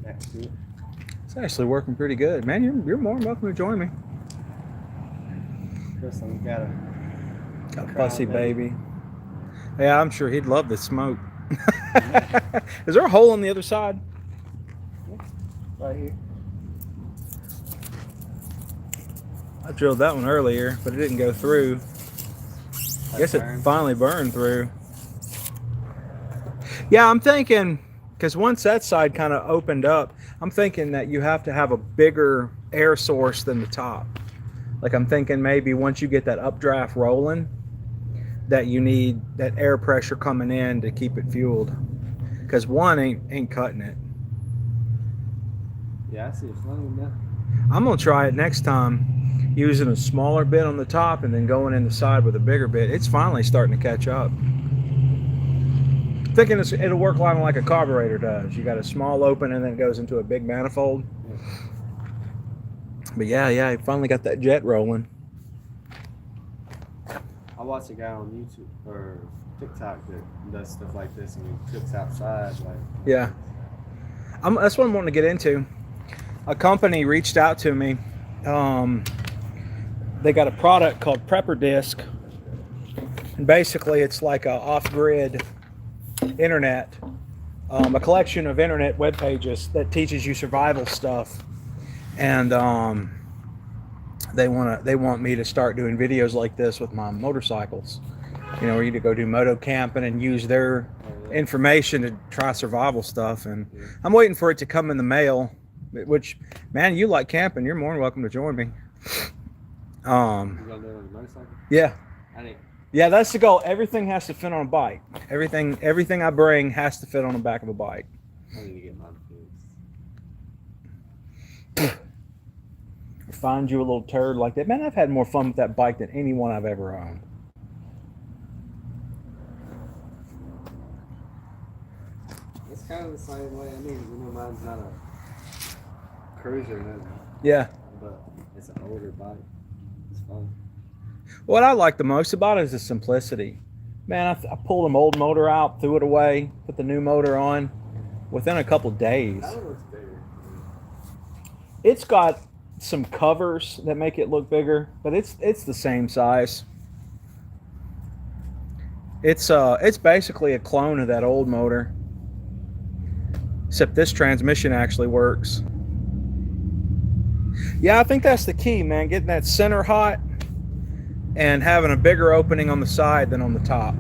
That's it. It's actually working pretty good. Man, you're more than welcome to join me. Crystal's got a Got a fussy crown baby. baby. Yeah, I'm sure he'd love the smoke. Is there a hole on the other side? Right here. I drilled that one earlier, but it didn't go through. I guess it finally burned through. Yeah, I'm thinking, because once that side kind of opened up, I'm thinking that you have to have a bigger air source than the top. Like I'm thinking maybe once you get that updraft rolling, that you need that air pressure coming in to keep it fueled. Because one ain't cutting it. Yeah, I see a flame now. I'm gonna try it next time, using a smaller bit on the top and then going in the side with a bigger bit. It's finally starting to catch up. Thinking it'll work like a carburetor does. You got a small open and then it goes into a big manifold. Yeah. But yeah, I finally got that jet rolling. I watch a guy on YouTube or TikTok that does stuff like this and he cooks outside. Like, Yeah, that's what I'm wanting to get into. A company reached out to me. They got a product called Prepper Disc, and basically it's like a off-grid internet, a collection of internet web pages that teaches you survival stuff, and they want me to start doing videos like this with my motorcycles. You know, where you to go do moto camping and use their information to try survival stuff. And I'm waiting for it to come in the mail. Which, man, you like camping? You're more than welcome to join me. you gonna do it on a motorcycle? Yeah. I think. Yeah, that's the goal. Everything has to fit on a bike. Everything I bring has to fit on the back of a bike. I need to get mine fixed. Find you a little turd like that. Man, I've had more fun with that bike than any one I've ever owned. It's kind of the same way. I mean, you know, mine's not a cruiser, or nothing, Yeah. but it's an older bike. It's fun. What I like the most about it is the simplicity. Man, I pulled an old motor out, threw it away, put the new motor on within a couple days. That one looks bigger. It's got some covers that make it look bigger, but it's the same size. It's basically a clone of that old motor, except this transmission actually works. Yeah, I think that's the key, man. Getting that center hot and having a bigger opening on the side than on the top.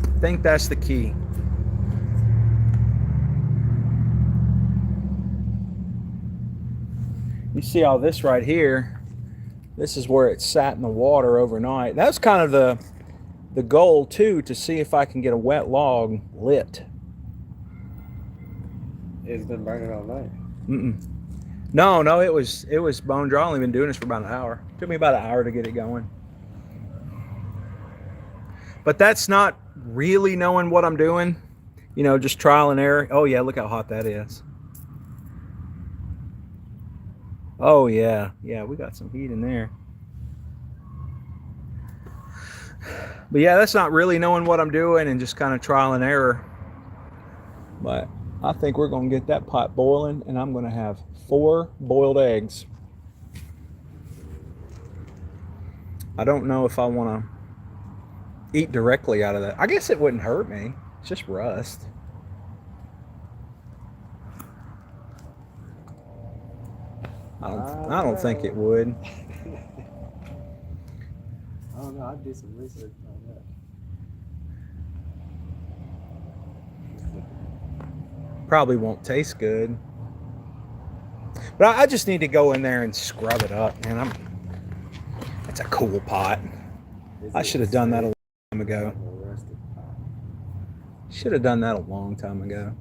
I think that's the key. You see all this right here. This is where it sat in the water overnight. That's kind of the goal too, to see if I can get a wet log lit. It's been burning all night. No, it was bone dry. I've only been doing this for about an hour. It took me about an hour to get it going. But that's not really knowing what I'm doing. You know, just trial and error. Oh yeah, look how hot that is. Oh yeah, we got some heat in there. But yeah, that's not really knowing what I'm doing and just kind of trial and error. But I think we're going to get that pot boiling, and I'm going to have 4 boiled eggs. I don't know if I want to eat directly out of that. I guess it wouldn't hurt me. It's just rust. I don't think it would. I don't know. I'd do some research on that. Probably won't taste good. But I just need to go in there and scrub it up, man. That's a cool pot. I should have done that a long time ago. Should have done that a long time ago.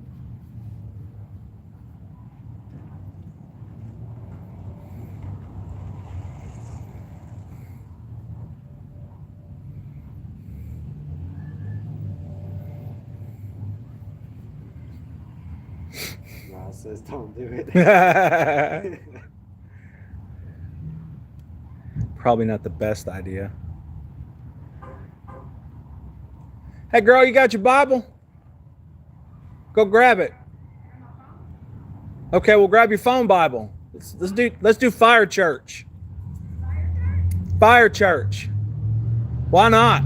No, it says don't do it. Probably not the best idea. Hey girl, you got your Bible? Go grab it. Okay, we'll grab your phone Bible. Let's do Fire Church. Fire Church. Why not?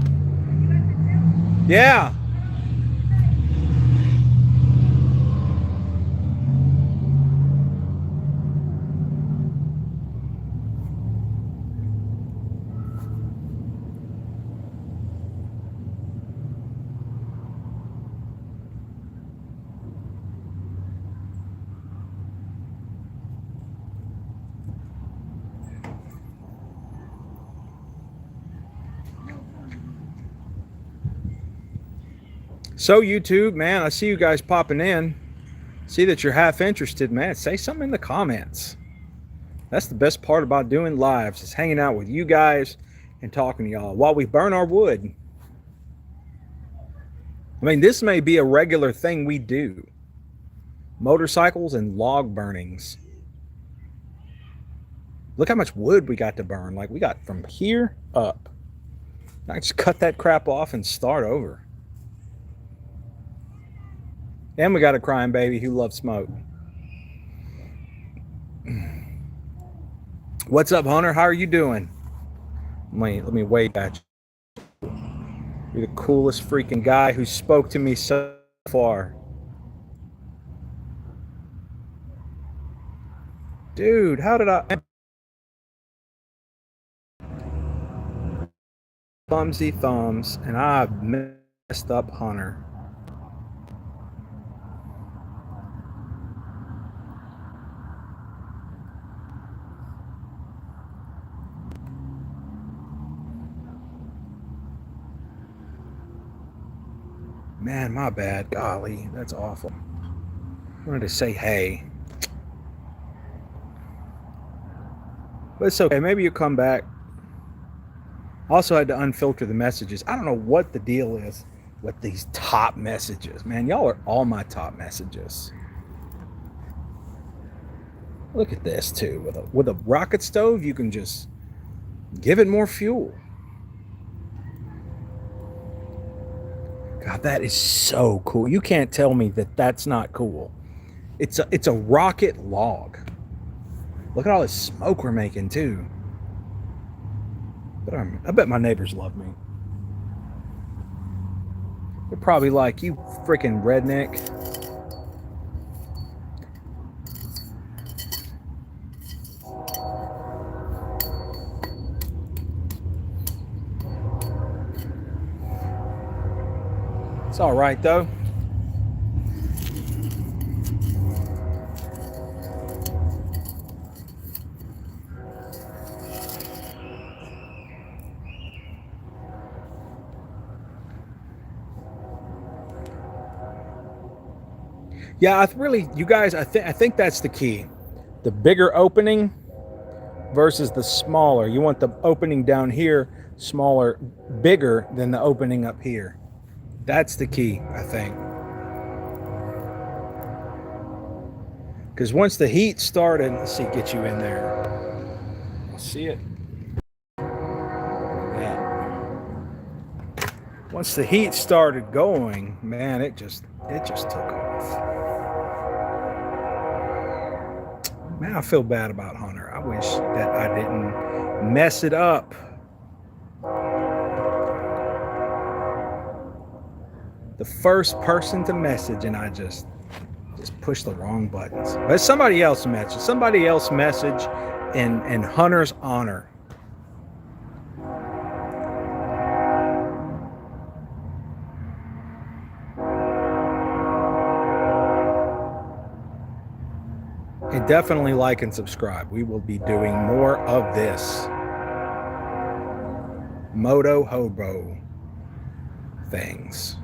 Yeah. So YouTube, man, I see you guys popping in. See that you're half interested, man. Say something in the comments. That's the best part about doing lives, is hanging out with you guys and talking to y'all while we burn our wood. I mean, this may be a regular thing we do. Motorcycles and log burnings. Look how much wood we got to burn. Like, we got from here up. I just cut that crap off and start over. And we got a crying baby who loves smoke. What's up, Hunter? How are you doing? Let me wave at you. You're the coolest freaking guy who spoke to me so far. Dude, how did I... Thumbsy thumbs, and I messed up Hunter. Man, my bad. Golly, that's awful. I wanted to say hey. But it's okay. Maybe you'll come back. I also had to unfilter the messages. I don't know what the deal is with these top messages. Man, y'all are all my top messages. Look at this, too. With a rocket stove, you can just give it more fuel. God, that is so cool. You can't tell me that that's not cool. It's a rocket log. Look at all this smoke we're making too. But I bet my neighbors love me. They're probably like, you freaking redneck. It's all right though. Yeah, you guys, I think that's the key. The bigger opening versus the smaller. You want the opening down here smaller, bigger than the opening up here. That's the key, I think. Because once the heat started, let's see, get you in there. See it? Yeah. Once the heat started going, man, it just took off. Man, I feel bad about Hunter. I wish that I didn't mess it up. The first person to message, and I just pushed the wrong buttons. But somebody else messaged. Somebody else message in Hunter's honor. And definitely like and subscribe. We will be doing more of this Moto Hobo things.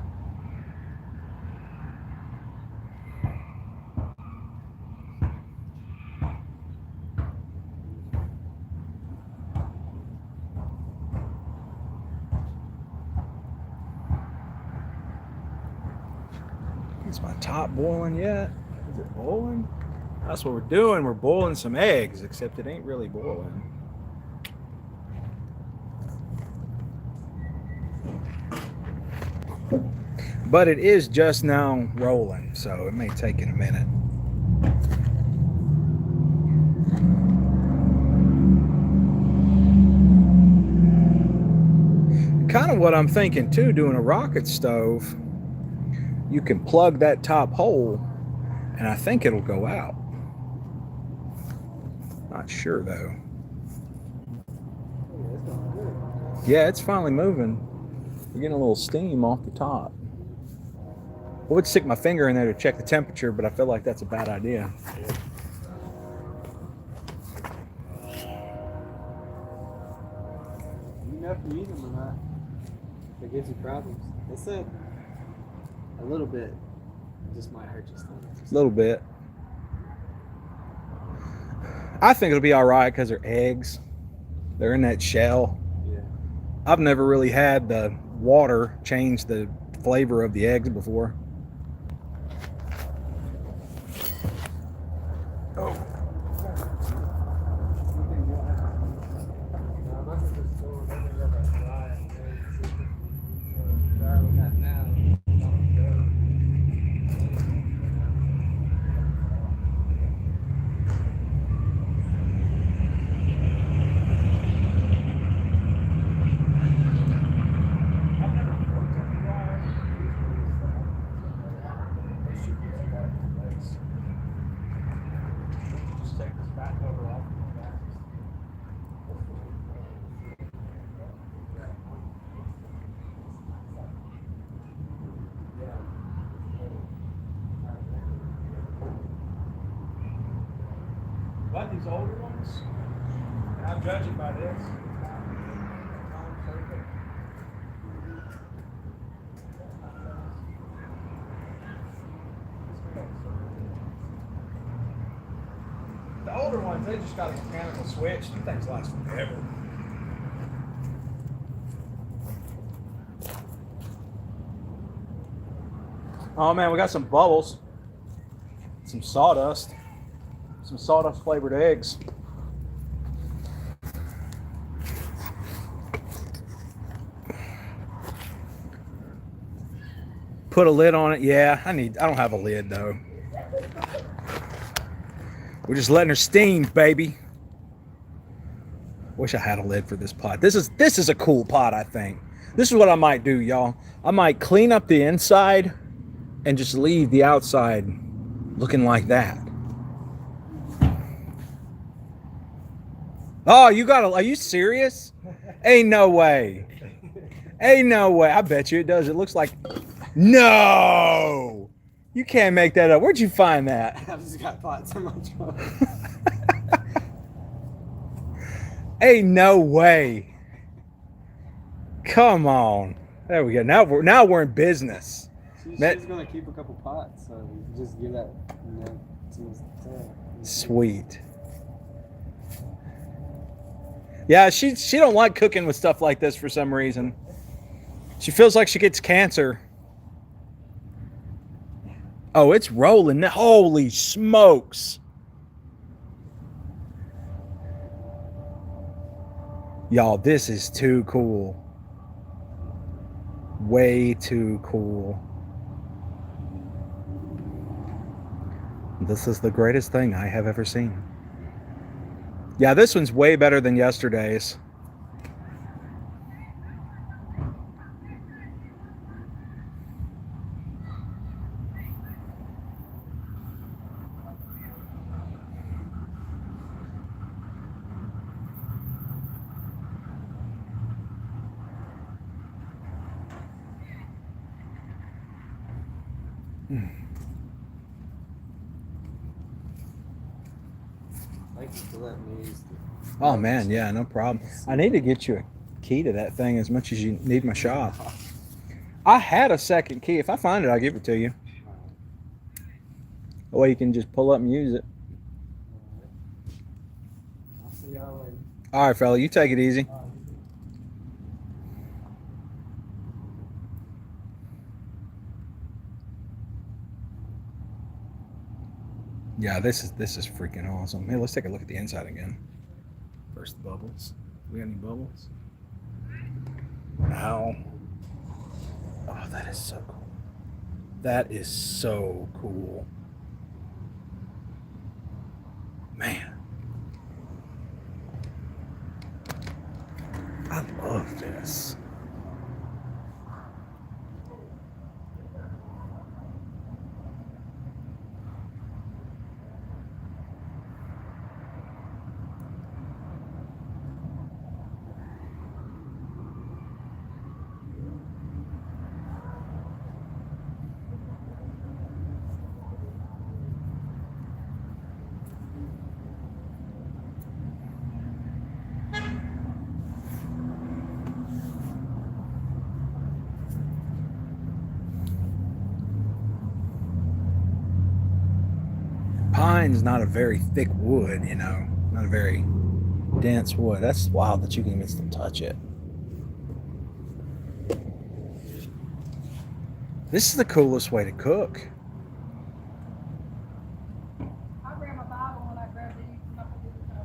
Is my top boiling yet? Is it boiling? That's what we're doing. We're boiling some eggs, except it ain't really boiling. But it is just now rolling, so it may take it a minute. Kind of what I'm thinking too, doing a rocket stove, you can plug that top hole and I think it'll go out. Not sure though. Yeah, it's finally moving. We're getting a little steam off the top. I would stick my finger in there to check the temperature, but I feel like that's a bad idea. You know if you eat them or not. If it gives you problems. They said a little bit just might hurt your stomach. A little bit. I think it'll be all right because they're eggs. They're in that shell. Yeah. I've never really had the water change the flavor of the eggs before. Oh. But these older ones, I'm judging by this. The older ones, they just got a mechanical switch. These things last forever. Oh man, we got some bubbles, some sawdust. Some sawdust flavored eggs. Put a lid on it. Yeah, I don't have a lid though. We're just letting her steam, baby. Wish I had a lid for this pot. This is a cool pot, I think. This is what I might do, y'all. I might clean up the inside and just leave the outside looking like that. Oh, are you serious? Ain't no way. Ain't no way. I bet you it does. It looks like, no, you can't make that up. Where'd you find that? I've just got pots in my truck. Ain't no way. Come on. There we go. Now we're in business. She's gonna keep a couple pots, so you just give that, Sweet. Yeah, she don't like cooking with stuff like this for some reason. She feels like she gets cancer. Oh, it's rolling. Holy smokes. Y'all, this is too cool. Way too cool. This is the greatest thing I have ever seen. Yeah, this one's way better than yesterday's. Thank you for letting me use the... Oh man, yeah, no problem. I need to get you a key to that thing as much as you need my shop. I had a second key. If I find it, I'll give it to you. That way you can just pull up and use it. I'll see y'all later. All right, fella, you take it easy. Yeah, this is freaking awesome. Hey, let's take a look at the inside again. First, the bubbles. We got any bubbles? Ow. Oh, that is so cool. That is so cool. Man. I love this. Pine's not a very thick wood, you know, not a very dense wood. That's wild that you can even still touch it. This is the coolest way to cook. I grab my Bible when I grab these and I put these over.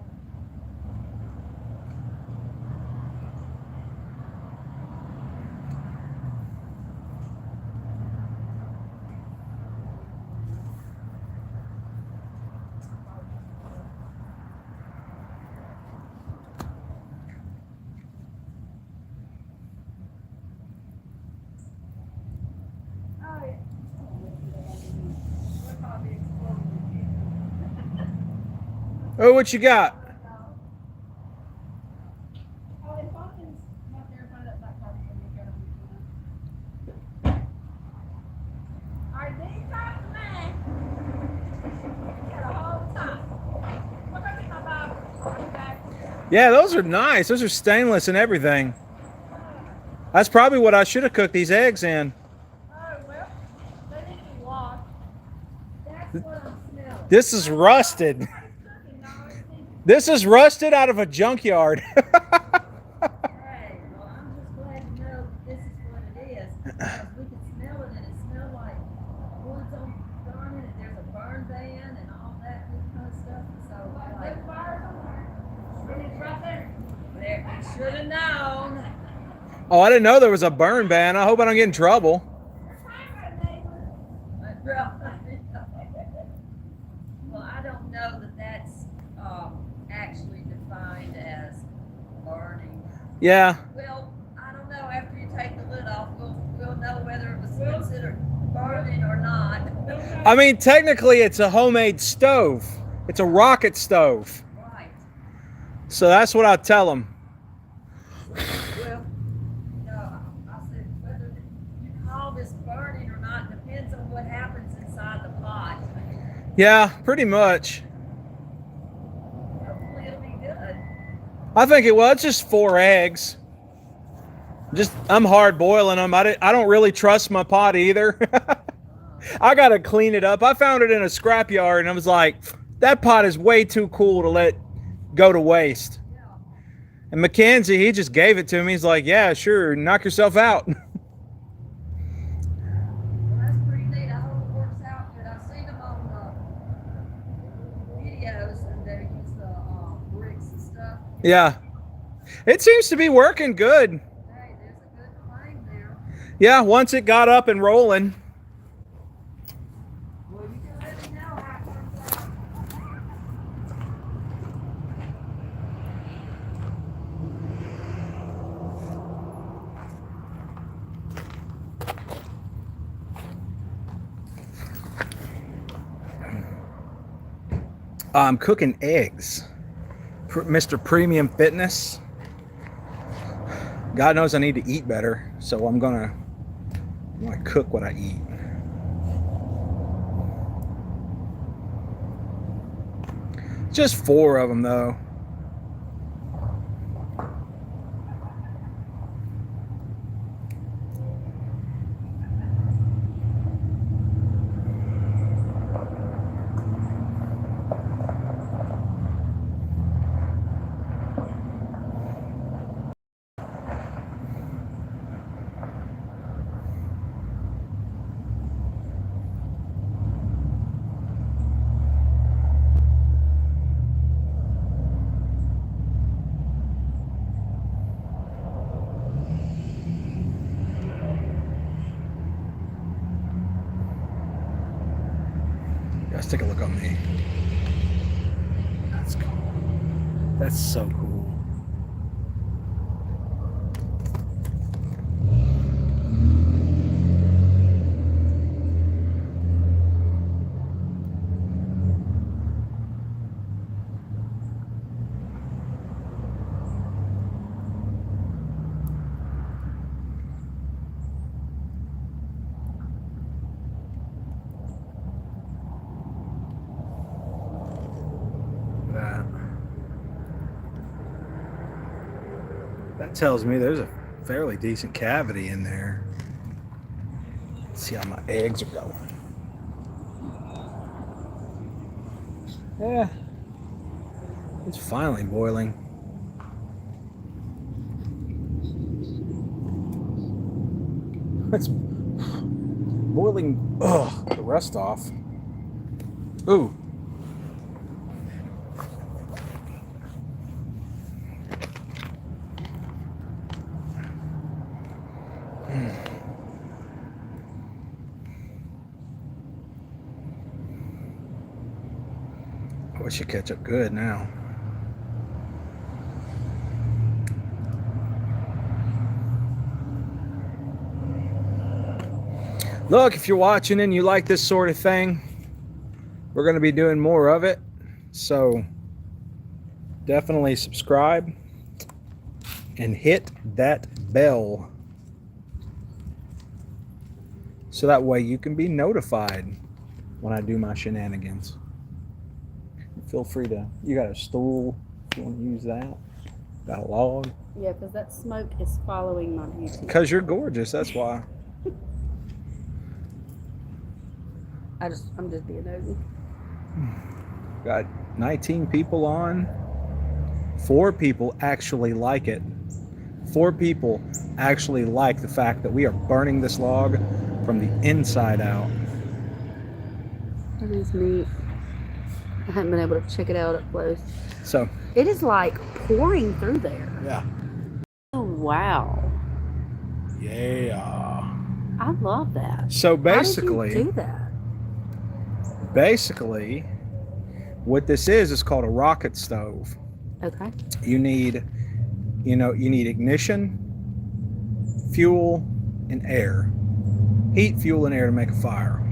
Oh, yeah. We're probably exploding. Oh, what you got? Oh, and Falcons not there, find that black card again. Alright, these are mine. Got a whole top. Look at my Bible. Okay. Yeah, those are nice. Those are stainless and everything. That's probably what I should have cooked these eggs in. Oh, well, they need to be washed. That's what I'm smelling. This is rusted. Cooking, no, it's This is rusted out of a junkyard. Right. Well, I'm just glad to know that this is what it is. Because we could smell it and it smelled like wood's on burning and there's a burn ban and all that good kind of stuff. So like fire somewhere. It's right there. There, we should have known. Oh, I didn't know there was a burn ban. I hope I don't get in trouble. Well, I don't know that that's actually defined as burning. Yeah. Well, I don't know. After you take the lid off, we'll know whether it was considered burning or not. I mean, technically, it's a homemade stove. It's a rocket stove. Right. So that's what I tell them. Well, no, I said whether you call this burning or not depends on what happens inside the pot. Yeah, pretty much. Hopefully it'll be good. I think it was just 4 eggs. I'm hard boiling them. I don't really trust my pot either. I gotta clean it up. I found it in a scrapyard and I was like, that pot is way too cool to let go to waste. Yeah. And Mackenzie, he just gave it to me. He's like, yeah, sure, knock yourself out. Well, that's pretty neat. I hope it works out good. I've seen them on videos and they use the bricks and stuff. Yeah. It seems to be working good. Hey, there's a good flame there. Yeah, once it got up and rolling. Well, you can let me know how it comes out. I'm cooking eggs. Mr. Premium Fitness. God knows I need to eat better, so I'm gonna cook what I eat. Just 4 of them though. Let's take a look on me. That's cool. That's so cool. That tells me there's a fairly decent cavity in there. Let's see how my eggs are going. Yeah, it's finally boiling. It's boiling the rust off. Ooh. Oh, it should catch up good now. Look, if you're watching and you like this sort of thing, we're going to be doing more of it. So definitely subscribe and hit that bell so that way you can be notified when I do my shenanigans. Feel free to, you got a stool if you want to use that. Got a log. Yeah, because that smoke is following my beauty. Because you're gorgeous, that's why. I'm just being nosy. Got 19 people on. 4 people actually like it. 4 people actually like the fact that we are burning this log from the inside out. That is neat. I haven't been able to check it out up close. So It is like pouring through there. yeah. Oh, wow. Yeah. I love that. So How basically, did you do that? basically, what this is called a rocket stove. Okay. You need, you need ignition, fuel, and air. Heat, fuel, and air to make a fire.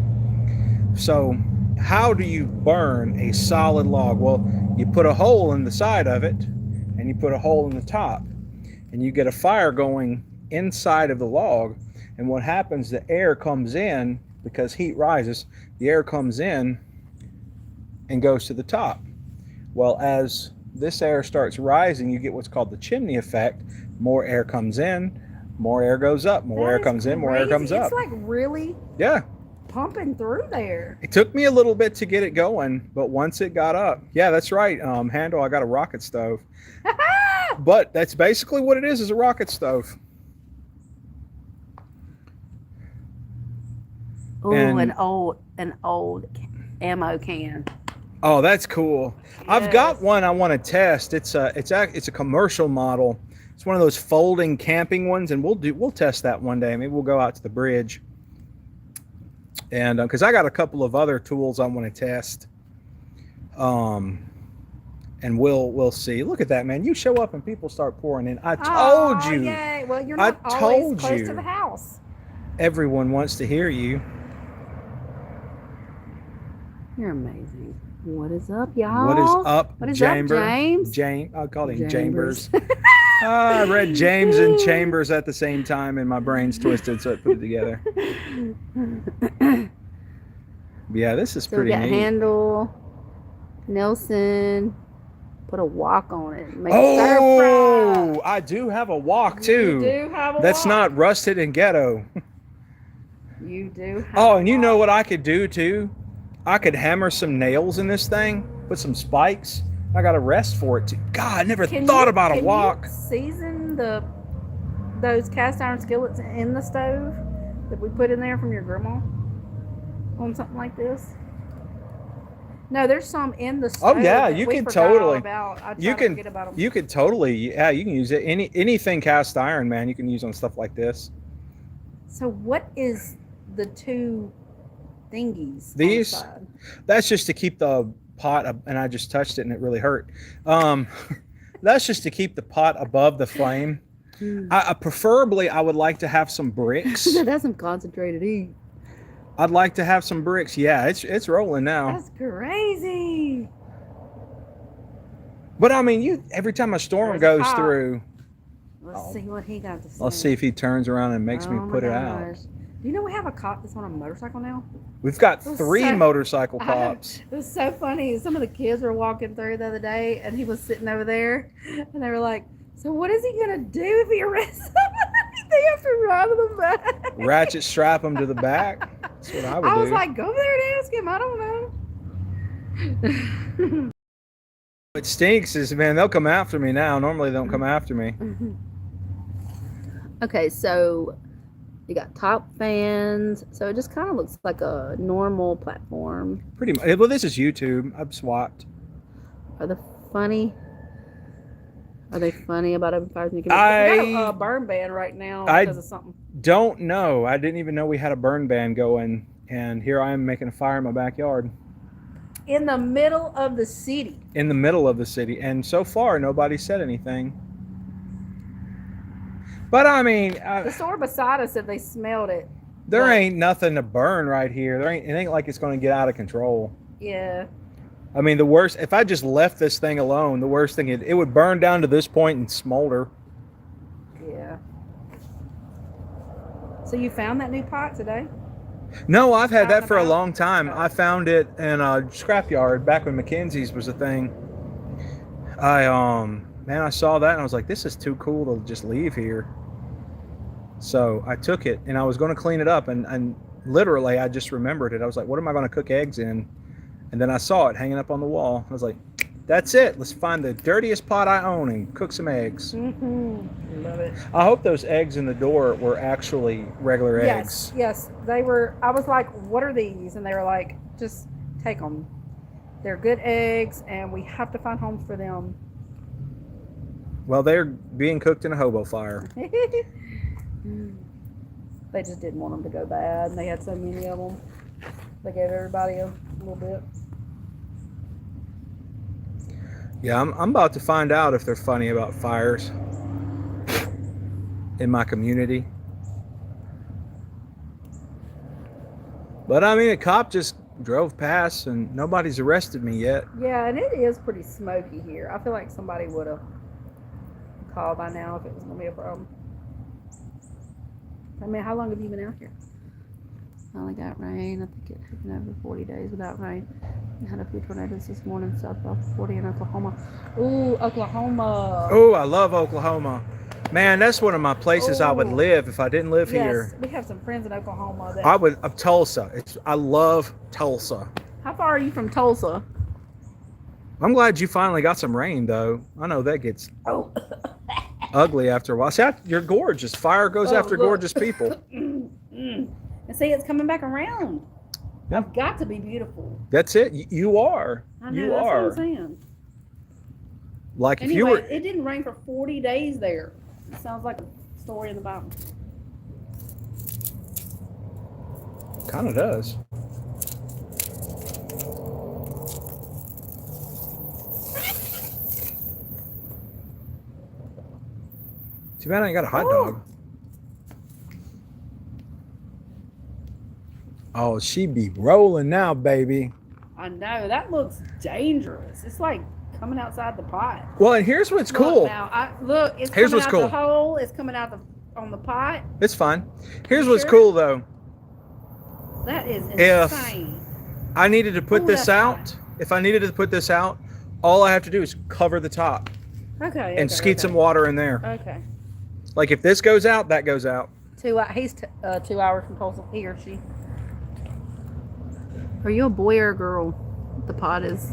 So how do you burn a solid log? Well, you put a hole in the side of it, and you put a hole in the top, and you get a fire going inside of the log. And what happens, the air comes in, because heat rises, the air comes in and goes to the top. Well, as this air starts rising, you get what's called the chimney effect. More air comes in, more air goes up, more air comes in, more air comes up. It's like really Yeah. pumping through there. It took me a little bit to get it going, but once it got up, yeah, that's right. Handle, I got a rocket stove. But that's basically what it is a rocket stove. Oh, And- an old ammo can. Oh, that's cool. I've got Yes. one I want to test. It's a commercial model. It's one of those folding camping ones, and we'll test that one day. Maybe we'll go out to the bridge. And because I got a couple of other tools I want to test. And we'll see. Look at that, man. You show up and people start pouring in. I told you. Yeah. Well, you're I not always told close you. to the house. Everyone wants to hear you. You're amazing. What is up, y'all? What is up, What is Chamber? up, James? James. I called him Chambers. Chambers. I read James and Chambers at the same time, and my brain's twisted, so I put it together. Yeah, this is So we pretty got neat. Handle, Nelson. Put a wok on it. Make it stir Oh, I do have a wok fry. too. You do have a That's wok. not rusted and ghetto. You do have Oh, a and you know wok. what I could do too? I could hammer some nails in this thing, put some spikes. I got a rest for it too. God, I never thought about a can wok. You season those cast iron skillets in the stove that we put in there from your grandma on something like this? No, there's some in the stove. Oh, yeah, that you we can forgot all totally- About. I you try to can- forget about 'em. You could totally, yeah, you can use it. Anything cast iron, man, you can use on stuff like this. So what is the two thingies. These? On the side. That's just to keep the pot up, and I just touched it and it really hurt. That's just to keep the pot above the flame. Preferably, I would like to have some bricks. That's some concentrated heat. I'd like to have some bricks. Yeah, it's rolling now. That's crazy. But I mean, every time a storm There's a goes pot. through, Let's see what he got to say. let's see if he turns around and makes me Oh my put it out. gosh. Do you know we have a cop that's on a motorcycle now? We've got It was 3 so- motorcycle cops. It was so funny. Some of the kids were walking through the other day, and he was sitting over there, and they were like, "So what is he gonna do if he arrests somebody? They have to ride them back." Ratchet strap them to the back. That's what I would I was do. like, "Go over there and ask him." I don't know. What stinks is, man, they'll come after me now. Normally, they don't come after me. Okay, so you got top fans. So it just kind of looks like a normal platform. Pretty much. Well, this is YouTube. I've swapped. Are they funny? Are they funny about open fires? We got a burn ban right now I- because of something. Don't know. I didn't even know we had a burn ban going, and here I am making a fire in my backyard In the middle of the city. in the middle of the city. And so far, nobody said anything. But I mean, The store beside us said they smelled it. there but- ain't nothing to burn right here. It ain't like it's going to get out of control. Yeah. I mean, the worst, if I just left this thing alone, the worst thing, it would burn down to this point and smolder. Yeah. So you found that new pot today? No, I've had Out that and for a about? long time. I found it in a scrapyard back when Mackenzie's was a thing. I saw that and I was like, this is too cool to just leave here. So I took it and I was going to clean it up, and literally I just remembered it. I was like, what am I going to cook eggs in? And then I saw it hanging up on the wall. I was like, that's it. Let's find the dirtiest pot I own and cook some eggs. Mm-hmm. Love it. I hope those eggs in the door were actually regular Yes, eggs. yes. They were, I was like, what are these? And they were like, just take them. They're good eggs, and we have to find homes for them. Well, they're being cooked in a hobo fire. They just didn't want them to go bad, and they had so many of them. They gave everybody a little bit. Yeah, I'm about to find out if they're funny about fires in my community. But I mean, a cop just drove past and nobody's arrested me yet. Yeah, and it is pretty smoky here. I feel like somebody would have called by now if it was going to be a problem. I mean, how long have you been out here? Finally got rain. I think it had been over 40 days without rain. We had a few tornadoes this morning south of 40 in Oklahoma. Ooh, Oklahoma. Oh, I love Oklahoma. Man, that's one of my places I would Oh. live if I didn't live Yes, here. we have some friends in Oklahoma. That, I would, Tulsa. I love Tulsa. how far are you from Tulsa? I'm glad you finally got some rain, though. I know that gets Oh, ugly after a while. See, you're gorgeous. Fire goes Oh, after look. gorgeous people. and see, it's coming back around. Yeah. I've got to be beautiful. That's it. You are. I know, You that's are. what I'm saying. Like if Anyway, you were. it didn't rain for 40 days there. It sounds like a story in the Bible. Kind of does. Too bad I ain't got a hot Ooh. dog. Oh, she be rolling now, baby. I know, that looks dangerous. It's like coming outside the pot. Well, and here's what's Look cool. now, look, it's Here's coming what's out cool. the hole. It's coming out on the pot. It's fine. Here's You what's sure? cool, though. That is If- insane. I needed to put Ooh, this that's out. If I needed to put this out, all I have to do is cover the top Okay. and skeet some water in there. Okay. Like if this goes out, that goes out. He's 2 hours from Tulsa. He or she. Are you a boy or a girl? The pot is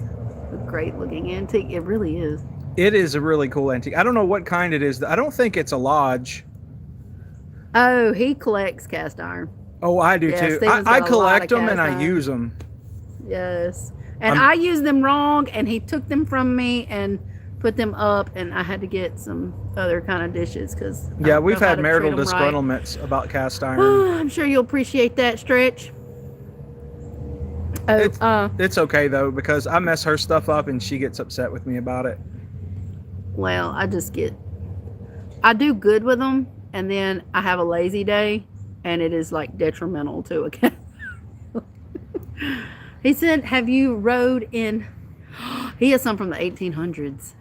a great looking antique. It really is. It is a really cool antique. I don't know what kind it is. I don't think it's a lodge. Oh, he collects cast iron. Oh, I do Yeah, too. Steven's I got a lot collect of them and cast I iron. use them. Yes. And I'm- I used them wrong, and he took them from me and put them up, and I had to get some other kind of dishes because Yeah, we've had marital disgruntlements about cast iron. I'm sure you'll appreciate that, Stretch. It's okay though, because I mess her stuff up and she gets upset with me about it. Well, I do good with them, and then I have a lazy day, and it is like detrimental to a cat. He said, have you rode in? He has some from the 1800s.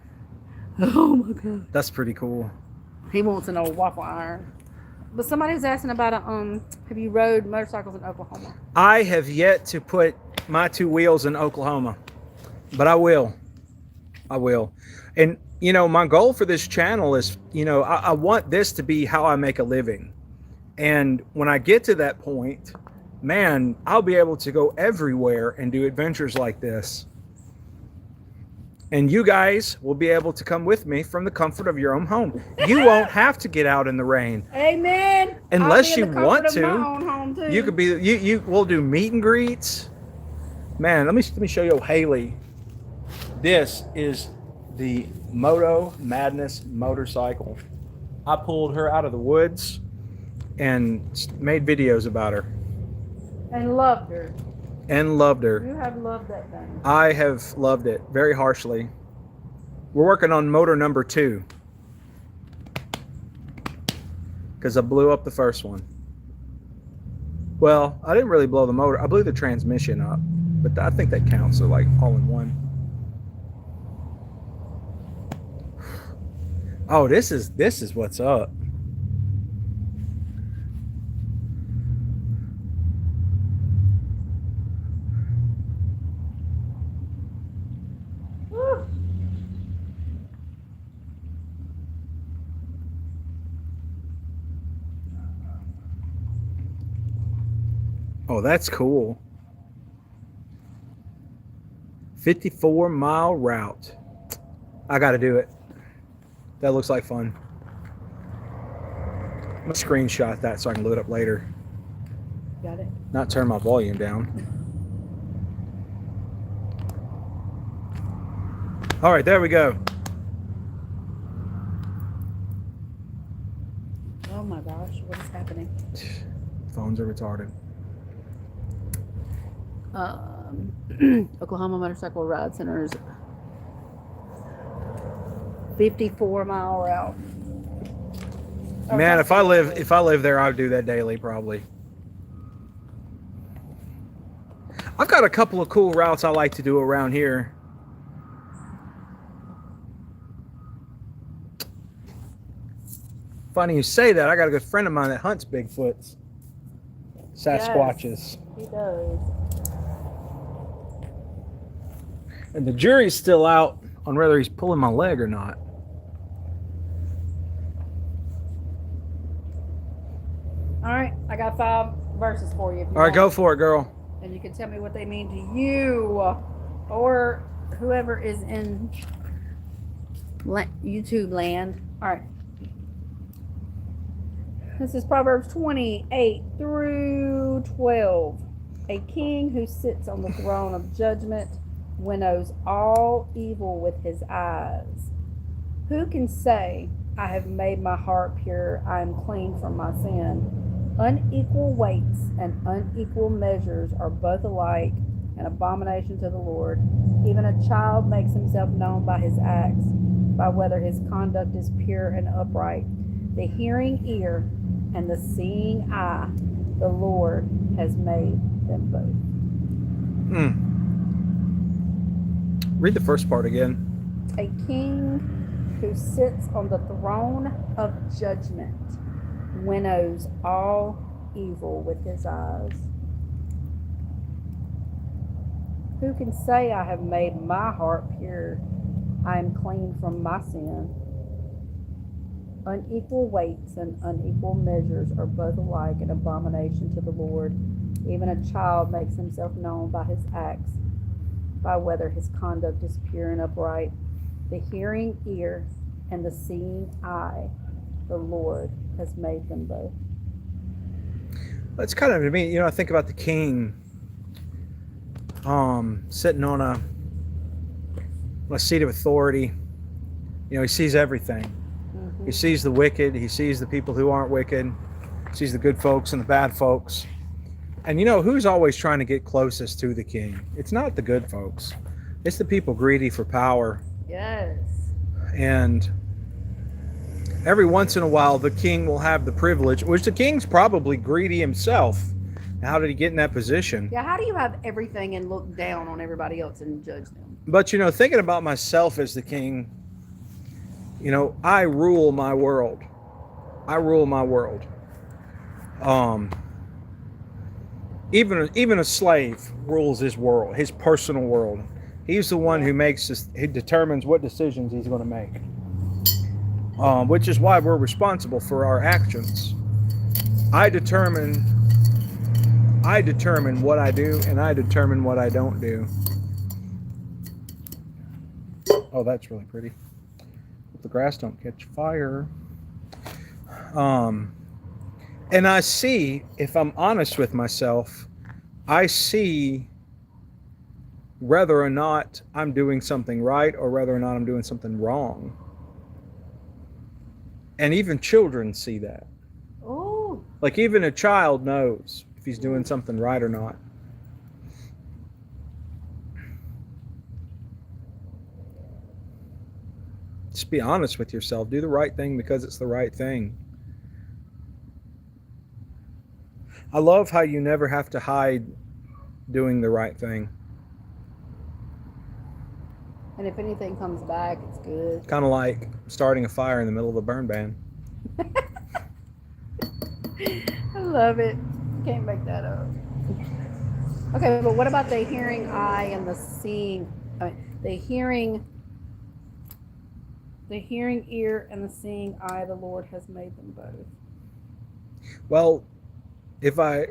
Oh my God. That's pretty cool. He wants an old waffle iron. But somebody was asking about have you rode motorcycles in Oklahoma? I have yet to put my 2 wheels in Oklahoma, but I will. And you know, my goal for this channel is, you know, I want this to be how I make a living. And when I get to that point, man, I'll be able to go everywhere and do adventures like this. And you guys will be able to come with me from the comfort of your own home. You won't have to get out in the rain. Amen. Unless you want to. My own home too. You could be we'll do meet and greets. Man, let me show you Haley. This is the Moto Madness motorcycle. I pulled her out of the woods and made videos about her. And loved her. And loved her. You have loved that thing. I have loved it very harshly. We're working on motor number 2. Because I blew up the first one. Well, I didn't really blow the motor. I blew the transmission up. But I think that counts. So like all in one. Oh, this is what's up. Oh, that's cool. 54-mile route. I got to do it. That looks like fun. I'm going to screenshot that so I can load it up later. Got it. Not turn my volume down. All right, there we go. Oh my gosh, what is happening? Phones are retarded. Oklahoma Motorcycle Ride Center's 54-mile route. Man, if I live there, I would do that daily probably. I've got a couple of cool routes I like to do around here. Funny you say that. I got a good friend of mine that hunts Bigfoots. Sasquatches. Yes, he does. And the jury's still out on whether he's pulling my leg or not. All right, I got 5 verses for you. All right, go for it, girl. And you can tell me what they mean to you or whoever is in YouTube land. All right. This is Proverbs 28 through 12. A king who sits on the throne of judgment winnows all evil with his eyes. Who can say, I have made my heart pure, I am clean from my sin? Unequal weights and unequal measures are both alike an abomination to the Lord. Even a child makes himself known by his acts, by whether his conduct is pure and upright. The hearing ear and the seeing eye, the Lord has made them both. Read the first part again. A king who sits on the throne of judgment winnows all evil with his eyes. Who can say, I have made my heart pure, I am clean from my sin? Unequal weights and unequal measures are both alike an abomination to the Lord. Even a child makes himself known by his acts, by whether his conduct is pure and upright. The hearing ear and the seeing eye, the Lord has made them both. That's kind of, to me, you know, I think about the king sitting on a seat of authority. You know, he sees everything. He sees the wicked. He sees the people who aren't wicked. He sees the good folks and the bad folks. And you know who's always trying to get closest to the king? It's not the good folks. It's the people greedy for power. Yes. And every once in a while, the king will have the privilege, which the king's probably greedy himself. How did he get in that position? Yeah, how do you have everything and look down on everybody else and judge them? But, you know, thinking about myself as the king, you know, I rule my world. I rule my world. Even a slave rules his world, his personal world. He's the one who makes this, he determines what decisions he's going to make. Which is why we're responsible for our actions. I determine what I do, and I determine what I don't do. Oh, that's really pretty. Hope the grass don't catch fire. And I see, if I'm honest with myself, I see whether or not I'm doing something right or whether or not I'm doing something wrong. And even children see that. Oh. Like even a child knows if he's doing something right or not. Just be honest with yourself. Do the right thing because it's the right thing. I love how you never have to hide doing the right thing. And if anything comes back, it's good. Kind of like starting a fire in the middle of a burn ban. I love it. Can't make that up. Okay, but what about the hearing eye and the seeing? The hearing ear and the seeing eye. The Lord has made them both. Well, if I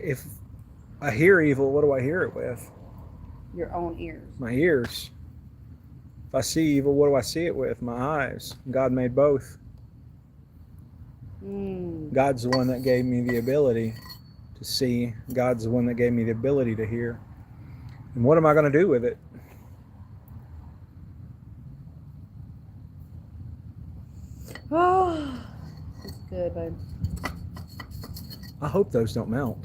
hear evil, what do I hear it with? Your own ears. My ears. If I see evil, what do I see it with? My eyes. God made both. God's the one that gave me the ability to see. God's the one that gave me the ability to hear. And what am I going to do with it? Oh, it's good, babe. I hope those don't melt.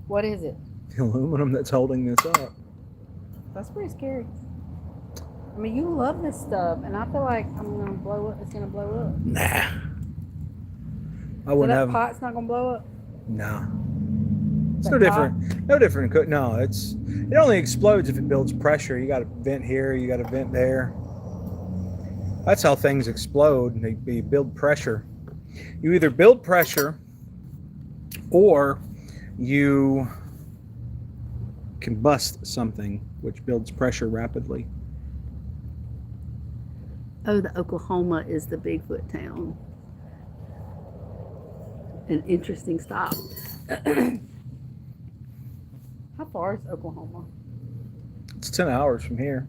What is it? The aluminum that's holding this up. That's pretty scary. I mean, you love this stuff, and I feel like I'm gonna blow up. It's gonna blow up. Nah. I So wouldn't that have. pot's not gonna blow up. No. It's That no pot? different. No different. No, it only explodes if it builds pressure. You got a vent here. You got a vent there. That's how things explode. They build pressure. You either build pressure, or you combust something, which builds pressure rapidly. Oh, the Oklahoma is the Bigfoot town. An interesting stop. How far is Oklahoma? It's 10 hours from here.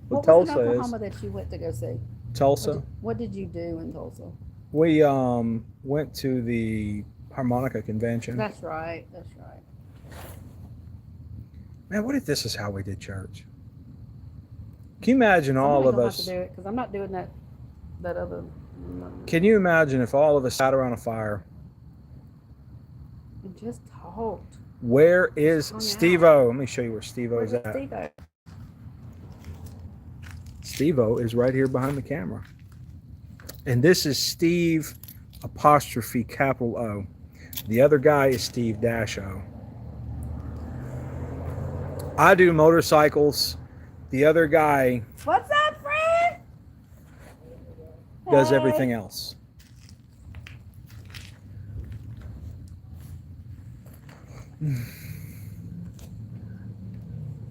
What Tulsa was in is. Oklahoma that you went to go see? Tulsa. What did you do in Tulsa? We went to the harmonica convention. That's right. That's right. Man, what if this is how we did church? Can you imagine all of us? Because I'm not doing that other. Can you imagine if all of us sat around a fire? And just talked. Where is Hung out. Steve-O? Let me show you where Steve-O's Where's at. Steve-O? Steve-O is right here behind the camera. And this is Steve apostrophe capital O. The other guy is Steve dash O. I do motorcycles. The other guy What's up, friend? does Hey. everything else.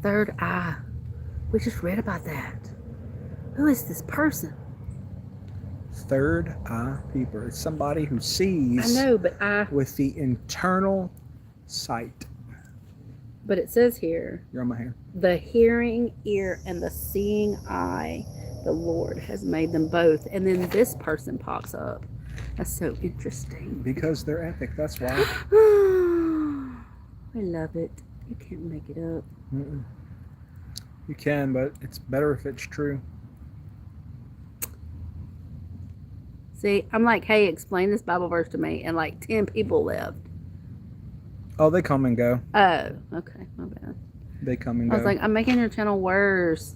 Third eye. We just read about that. Who is this person? Third eye peeper. It's somebody who sees I know, but with the internal sight. But it says here, You're on my hair. the hearing ear and the seeing eye, the Lord has made them both. And then this person pops up. That's so interesting. Because they're epic. That's why. I love it. You can't make it up. Mm-mm. You can, but it's better if it's true. See, I'm like, hey, explain this Bible verse to me. And like 10 people left. Oh, they come and go. Oh, okay, my bad. They come and I go. was like, I'm making your channel worse.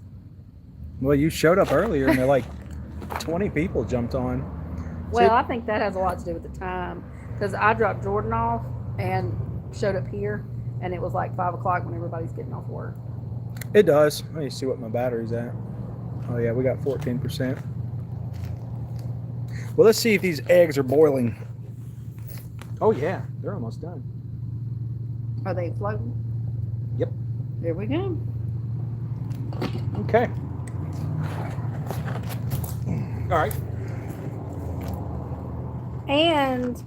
Well, you showed up earlier and they're like 20 people jumped on. Well, I think that has a lot to do with the time. Because I dropped Jordan off and showed up here, and it was like 5 o'clock when everybody's getting off work. It does. Let me see what my battery's at. Oh, yeah, we got 14%. Well, let's see if these eggs are boiling. Oh, yeah, they're almost done. Are they floating? Yep. There we go. Okay. All right. And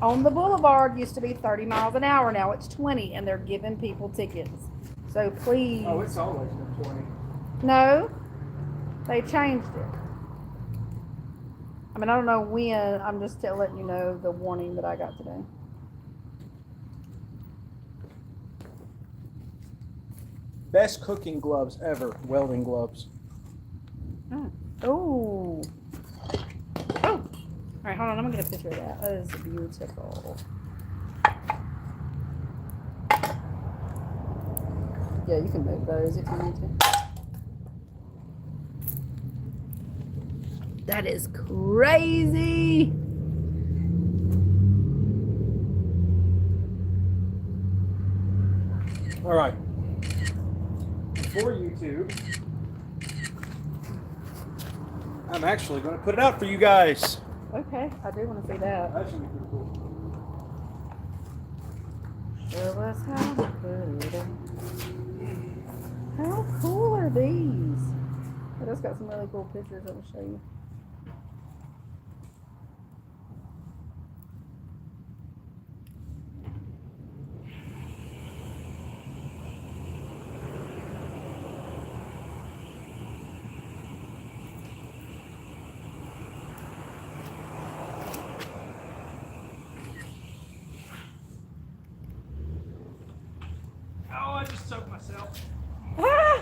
on the boulevard used to be 30 miles an hour. Now it's 20, and they're giving people tickets. So please. Oh, it's always been 20. No, they changed it. I mean, I don't know when. I'm just letting you know the warning that I got today. Best cooking gloves ever. Welding gloves. Oh. Oh. All right, hold on. I'm going to get a picture of that. That is beautiful. Yeah, you can move those if you need to. That is crazy. All right. For YouTube, I'm actually going to put it out for you guys. Okay, I do want to see that. That should be pretty cool. Show us how to put it in. How cool are these? I just got some really cool pictures I will show you. Oh, I just soaked myself. Ah!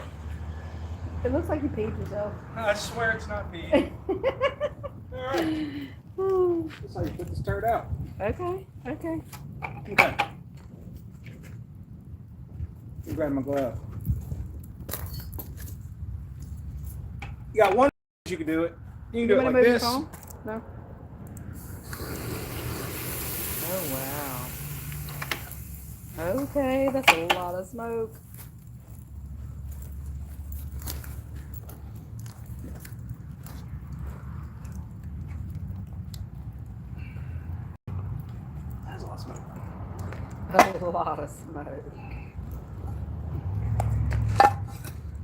It looks like you peed yourself. I swear it's not me. All right. That's how you put this turd out. Okay, okay. Okay. You grab my glove. You got one. You can do it. You can do it want like to move this. your phone? No. Oh, wow. Okay, that's a lot of smoke. That's a lot of smoke. A lot of smoke.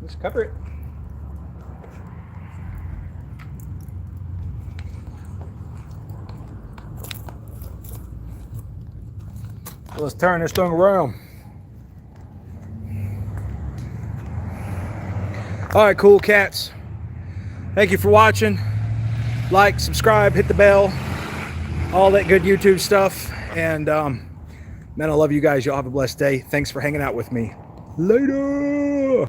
Just cover it. Let's turn this thing around. All right, cool cats. Thank you for watching. Like, subscribe, hit the bell, all that good YouTube stuff. And man, I love you guys. Y'all have a blessed day. Thanks for hanging out with me. Later.